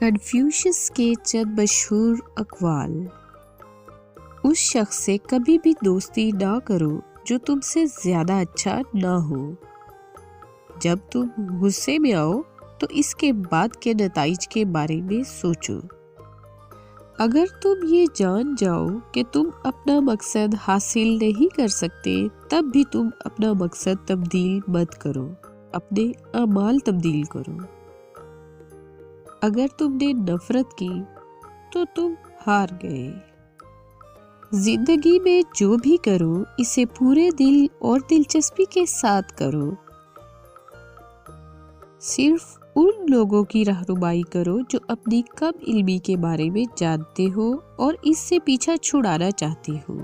Confucius کے چند مشہور اقوال: اس شخص سے کبھی بھی دوستی نہ کرو جو تم سے زیادہ اچھا نہ ہو۔ جب تم غصے میں آؤ تو اس کے بعد کے نتائج کے بارے میں سوچو۔ اگر تم یہ جان جاؤ کہ تم اپنا مقصد حاصل نہیں کر سکتے تب بھی تم اپنا مقصد تبدیل مت کرو، اپنے اعمال تبدیل کرو۔ اگر تم نے نفرت کی تو تم ہار گئے۔ زندگی میں جو بھی کرو اسے پورے دل اور دلچسپی کے ساتھ کرو۔ صرف ان لوگوں کی رہنمائی کرو جو اپنی کم علمی کے بارے میں جانتے ہو اور اس سے پیچھا چھڑانا چاہتے ہو۔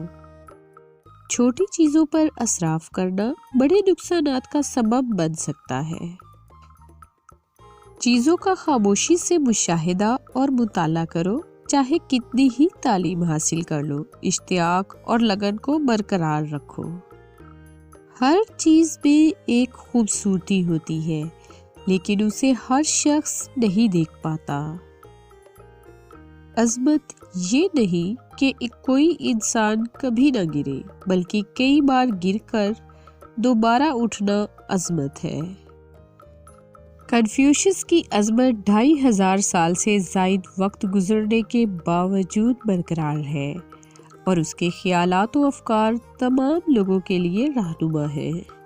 چھوٹی چیزوں پر اسراف کرنا بڑے نقصانات کا سبب بن سکتا ہے۔ چیزوں کا خاموشی سے مشاہدہ اور مطالعہ کرو، چاہے کتنی ہی تعلیم حاصل کر لو۔ اشتیاق اور لگن کو برقرار رکھو۔ ہر چیز میں ایک خوبصورتی ہوتی ہے لیکن اسے ہر شخص نہیں دیکھ پاتا۔ عظمت یہ نہیں کہ کوئی انسان کبھی نہ گرے، بلکہ کئی بار گر کر دوبارہ اٹھنا عظمت ہے۔ کنفیوشس کی عظمت 2500 سال سے زائد وقت گزرنے کے باوجود برقرار ہے اور اس کے خیالات و افکار تمام لوگوں کے لیے رہنما ہیں۔